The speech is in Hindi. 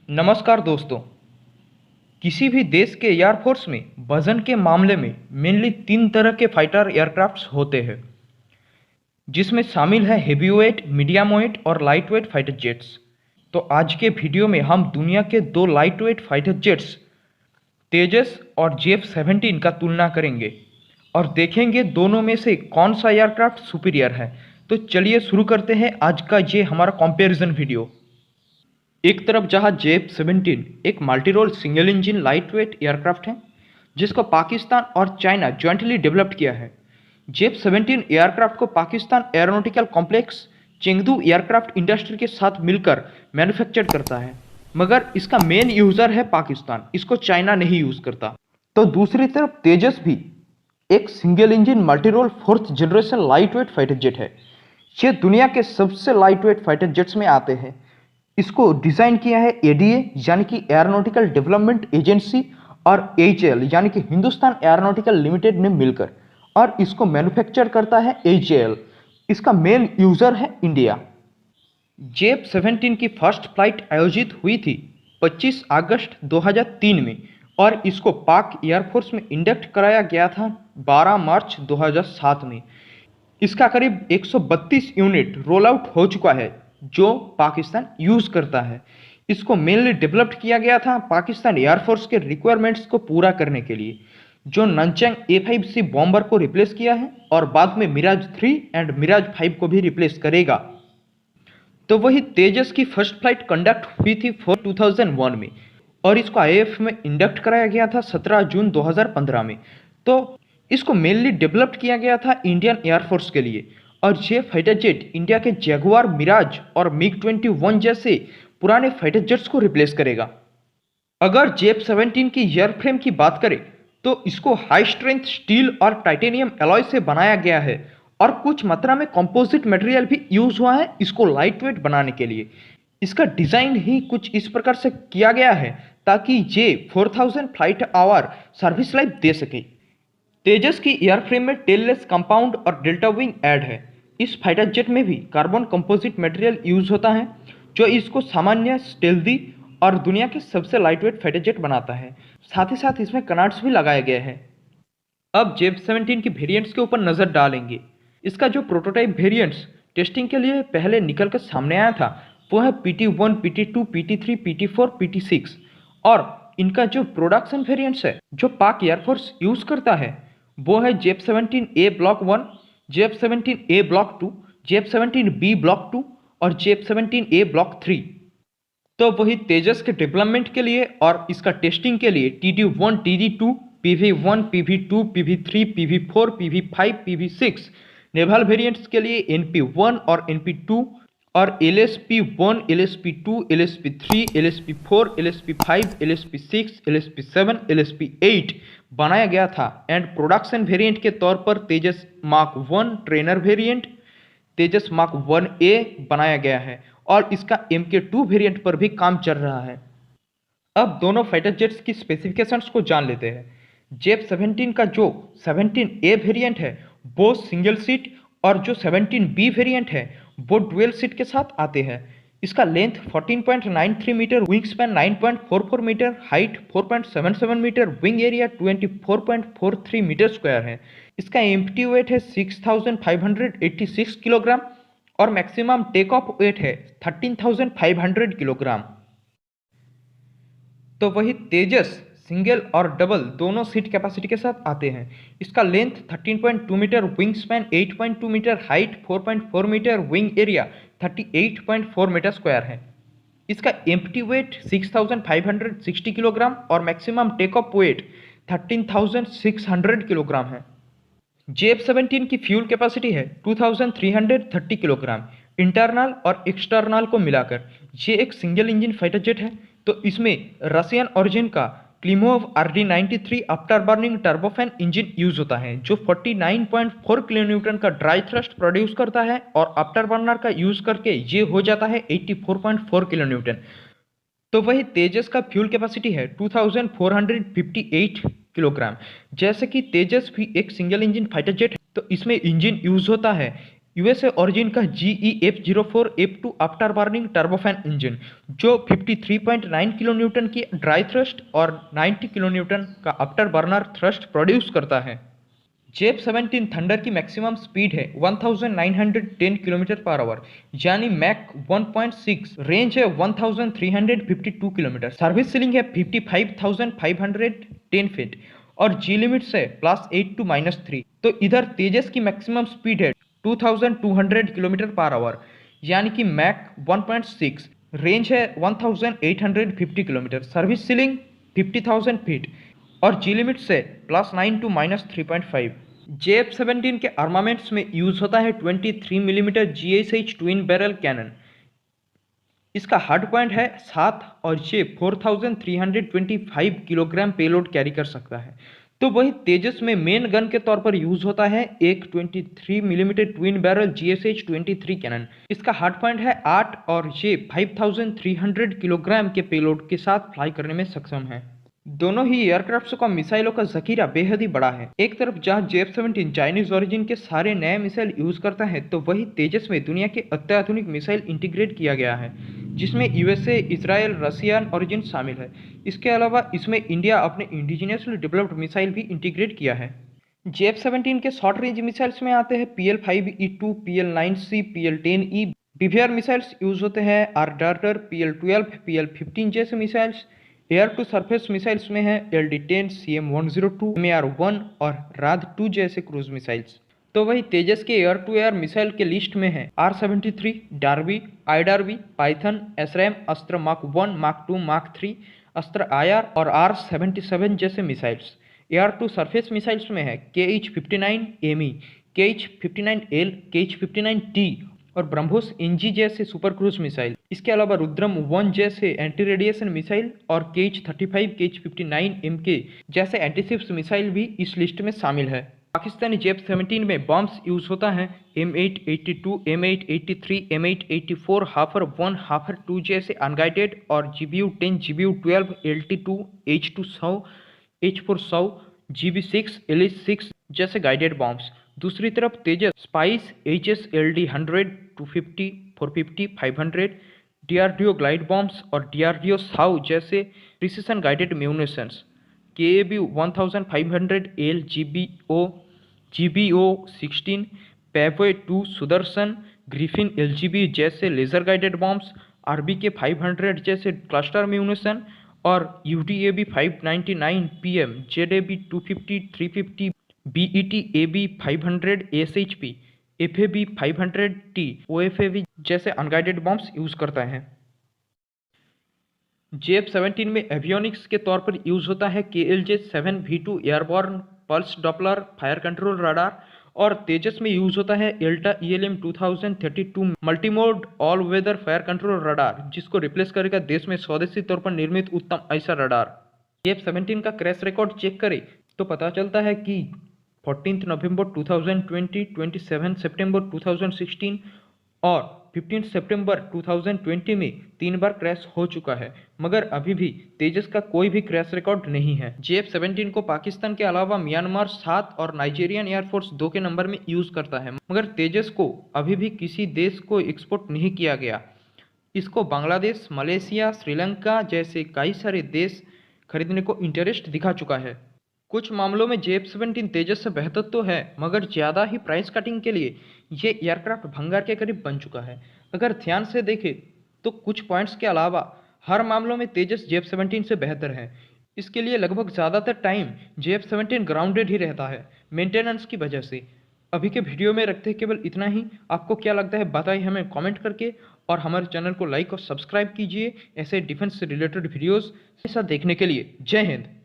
नमस्कार दोस्तों। किसी भी देश के एयरफोर्स में वजन के मामले में मेनली तीन तरह के फाइटर एयरक्राफ्ट्स होते हैं, जिसमें शामिल है हेवीवेट, मीडियम वेट और लाइट वेट फाइटर जेट्स। तो आज के वीडियो में हम दुनिया के दो लाइट वेट फाइटर जेट्स तेजस और JF-17 का तुलना करेंगे और देखेंगे दोनों में से कौन सा एयरक्राफ्ट सुपीरियर है। तो चलिए शुरू करते हैं आज का ये हमारा कंपैरिजन वीडियो। एक तरफ जहां JF-17 एक multi role single engine light weight aircraft है, जिसको पाकिस्तान और चाइना ज्वाइंटली डेवलप्ड किया है। JF-17 एयरक्राफ्ट को Pakistan aeronautical complex Chengdu aircraft industry के साथ मिलकर मैन्युफैक्चर करता है, मगर इसका मेन यूज़र है पाकिस्तान, इसको चाइना नहीं यूज़ करता। तो दूसरी तरफ तेजस भी एक single engine multi role fourth generation light weight fighter jet है। ये दुनिया के सबसे लाइट वेट फाइटर जेट्स में आते हैं। इसको डिज़ाइन किया है ADA यानी कि एरोनॉटिकल डेवलपमेंट एजेंसी और HAL यानी कि हिंदुस्तान एरोनॉटिकल लिमिटेड ने मिलकर, और इसको मैन्युफैक्चर करता है HAL। इसका मेन यूज़र है इंडिया। JF-17 की फर्स्ट फ्लाइट आयोजित हुई थी 25 अगस्त 2003 में और इसको पाक एयरफोर्स में इंडक्ट कराया गया था 12 मार्च 2007 में। इसका करीब 132 यूनिट रोल आउट हो चुका है, जो पाकिस्तान यूज़ करता है। इसको मेनली डेवलप्ड किया गया था पाकिस्तान एयरफोर्स के रिक्वायरमेंट्स को पूरा करने के लिए, जो ननचंग A5C बॉम्बर को रिप्लेस किया है और बाद में मिराज 3 एंड मिराज 5 को भी रिप्लेस करेगा। तो वही तेजस की फर्स्ट फ्लाइट कंडक्ट हुई थी 2001 में और इसको IAF में इंडक्ट कराया गया था 17 जून 2015 में। तो इसको मेनली डेवलप्ड किया गया था इंडियन एयरफोर्स के लिए, और ये फाइटर जेट इंडिया के जैगुआर, मिराज और MiG-21 जैसे पुराने फाइटर जेट्स को रिप्लेस करेगा। अगर JF-17 की एयरफ्रेम की बात करें तो इसको हाई स्ट्रेंथ स्टील और टाइटेनियम एलॉय से बनाया गया है और कुछ मात्रा में कंपोजिट मटेरियल भी यूज हुआ है इसको लाइट वेट बनाने के लिए। इसका डिज़ाइन ही कुछ इस प्रकार से किया गया है ताकि ये 4000 फ्लाइट आवर सर्विस लाइफ दे सके। तेजस की एयरफ्रेम में टेललेस कंपाउंड और डेल्टा विंग ऐड है। इस फाइटर जेट में भी कार्बन कंपोजिट मटेरियल यूज होता है, जो इसको सामान्य, स्टेल्दी और दुनिया के सबसे लाइटवेट फाइटर जेट बनाता है। साथ ही साथ इसमें कनाट्स भी लगाए गए हैं। अब JF-17 की वेरिएंट्स के ऊपर नज़र डालेंगे। इसका जो प्रोटोटाइप वेरिएंट्स टेस्टिंग के लिए पहले निकल कर सामने आया था वो है PT-1, PT-2, PT-3, PT-4, PT-6, और इनका जो प्रोडक्शन वेरिएंट्स है जो पाक एयरफोर्स यूज़ करता है वो है JF-17A block 1, JF-17A block 2, JF-17B block 2 और JF-17A ब्लॉक 3। तो वही तेजस के डेवलपमेंट के लिए और इसका टेस्टिंग के लिए TD-1, TD-2, PV-1, PV-2, PV-3, PV-4, PV-5, PV-6 naval variants के लिए NP-1 और NP-2 और LSP-1, LSP-2, LSP-3, LSP-4, LSP-5, LSP-6, LSP-7, LSP-8 बनाया गया था। एंड प्रोडक्शन वेरिएंट के तौर पर तेजस मार्क 1 ट्रेनर वेरिएंट, तेजस मार्क 1A बनाया गया है और इसका MK2 वेरिएंट पर भी काम चल रहा है। अब दोनों फाइटर जेट्स की स्पेसिफिकेशंस को जान लेते हैं। JF-17 का जो 17A वेरिएंट है वो सिंगल सीट और जो 17B वेरिएंट है वो डुअल सीट के साथ आते हैं। इसका length 14.93 metre, wing span 9.44 metre, height 4.77 metre, wing area 24.43 metre square है। इसका एम्प्टी वेट है 6586 किलोग्राम और मैक्सिमम टेक ऑफ वेट है 13500 किलोग्राम। तो वही तेजस सिंगल और डबल दोनों सीट कैपेसिटी के साथ आते हैं। इसका length 13.2 metre, wing span 8.2 metre, height 4.4 metre, wing area 38.4 metre square है। इसका एम्प्टी वेट 6560 किलोग्राम और maximum take off weight 13600 kilogram है। JF-17 की फ्यूल कैपेसिटी है 2330 किलोग्राम इंटरनल और एक्सटर्नल को मिलाकर। ये एक सिंगल इंजन फाइटर जेट है, तो इसमें रशियन ओरिजिन का Klimov RD-93 after burning turbofan engine use होता है, जो 49.4 किलोन्यूटन का ड्राई थ्रस्ट प्रोड्यूस करता है और आफ्टर बर्नर का यूज करके ये हो जाता है 84.4 किलोन्यूटन। तो वही तेजस का फ्यूल कैपेसिटी है 2458 किलोग्राम। जैसे कि तेजस भी एक सिंगल इंजन फाइटर जेट है, तो इसमें इंजन यूज होता है यूएसए ओरिजिन का GE-F04F2 after burning turbofan engine जो 53.9 किलो न्यूटन की ड्राई थ्रस्ट और 90 किलो न्यूटन का आफ्टर बर्नर थ्रस्ट प्रोड्यूस करता है। जेफ-17 थंडर की मैक्सिमम स्पीड है 1910 किलोमीटर पर आवर यानी मैक 1.6। रेंज है 1352 किलोमीटर। सर्विस सीलिंग है 55,510 फीट और जी लिमिट्स है +8 to -3। तो इधर तेजस की मैक्सिमम स्पीड है 2200 किलोमीटर पर आवर यानी कि मैक 1.6। रेंज है 1850 किलोमीटर। सर्विस सीलिंग 50,000 फीट और जी लिमिट से +9 to -3.5। जेफ-17 के आर्मामेंट्स में यूज होता है 23 millimetre GSH twin barrel cannon. इसका हार्ड पॉइंट है 7 और ये 4325 किलोग्राम पेलोड कैरी कर सकता है। तो वही तेजस में मेन गन के तौर पर यूज होता है एक 23 millimetre twin barrel GSH 23 cannon. इसका हार्ड पॉइंट है 8 और ये 5300 किलोग्राम के पेलोड के साथ फ्लाई करने में सक्षम है। दोनों ही एयरक्राफ्ट्स का मिसाइलों का जखीरा बेहद ही बड़ा है। एक तरफ जहां जेफ-17 चाइनीज ओरिजिन के सारे नए मिसाइल यूज करता है तो वही तेजस में दुनिया के अत्याधुनिक मिसाइल इंटीग्रेट किया गया है जिसमें यूएसए, इजराइल, रशियन ओरिजिन शामिल है। इसके अलावा इसमें इंडिया अपने इंडिजिनियसली डेवलप्ड मिसाइल भी इंटीग्रेट किया है। जेफ-17 के शॉर्ट रेंज मिसाइल्स में आते हैं PL-5E2, PL-9C, PL-10E। BVR missiles use होते हैं आर-डार्टर, PL-12, PL-15 जैसे missiles. Air to surface missiles में है LD-10, CM-102, MER-1 और राध-2 जैसे क्रूज मिसाइल्स। तो वही तेजस के एयर टू एयर मिसाइल के लिस्ट में है R-73, Derby, IDARBY, Python, SRAM, Astra mark 1, mark 2, mark 3, Astra IR और R-77 जैसे missiles. Air to surface missiles में है KH-59ME, KH-59L, KH-59T और ब्रह्मोस NG जैसे सुपर क्रूज मिसाइल। इसके अलावा रुद्रम 1 जैसे एंटी रेडिएशन मिसाइल और KH-35, KH-59MK जैसे एंटीशिप्स मिसाइल भी इस लिस्ट में शामिल है। पाकिस्तानी जेफ-17 में बॉम्ब्स यूज होता है M882, M883, M884, हाफर 1, हाफर 2 जैसे अनगाइडेड और GBU-10, GBU-12, LT-2, H-200, H-400, GB-6, LH-6 जैसे गाइडेड बॉम्ब्स। दूसरी तरफ Tejas spice HSLD-100, 250, 450, 500, DRDO glide bombs और DRDO साउ जैसे precision guided munitions. KAB-1500L, GBO-16, PAVE-2 Sudarshan, griffin LGB जैसे लेजर गाइडेड बॉम्ब्स, RBK-500 जैसे क्लस्टर म्यूनिशन और UDAB-599 PM, ZAB-250, 350, BET-AB-500 SHP, FAB-500T, OFAB जैसे अनगाइडेड बॉम्ब्स यूज करता है। जेफ-17 में एवियोनिक्स के तौर पर यूज होता है KLJ-7V2 airborne pulse Doppler fire control radar और तेजस में यूज होता है Elta ELM 2032 multimode all weather fire control radar जिसको रिप्लेस करेगा देश में स्वदेशी तौर पर निर्मित उत्तम ऐसा रडार। जेफ-17 का क्रैश रिकॉर्ड चेक करें तो पता चलता है कि 14 नवंबर 2020, 27 सितंबर 2016 और 15 सितंबर 2020 में 3 बार क्रैश हो चुका है मगर अभी भी तेजस का कोई भी क्रैश रिकॉर्ड नहीं है। जेफ-17 को पाकिस्तान के अलावा म्यांमार 7 और नाइजीरियन एयरफोर्स 2 के नंबर में यूज करता है मगर तेजस को अभी भी किसी देश को एक्सपोर्ट नहीं किया गया। इसको बांग्लादेश, मलेशिया, श्रीलंका जैसे कई सारे देश खरीदने को इंटरेस्ट दिखा चुका है। कुछ मामलों में जेफ-17 तेजस से बेहतर तो है मगर ज़्यादा ही प्राइस कटिंग के लिए ये एयरक्राफ्ट भंगार के करीब बन चुका है। अगर ध्यान से देखें तो कुछ पॉइंट्स के अलावा हर मामलों में तेजस जेफ-17 से बेहतर है। इसके लिए लगभग ज़्यादातर टाइम जेफ-17 ग्राउंडेड ही रहता है मेंटेनेंस की वजह से। अभी के वीडियो में रखते हैं केवल इतना ही। आपको क्या लगता है बताइए हमें कमेंट करके और हमारे चैनल को लाइक और सब्सक्राइब कीजिए ऐसे डिफेंस से रिलेटेड वीडियोस ऐसा देखने के लिए। जय हिंद।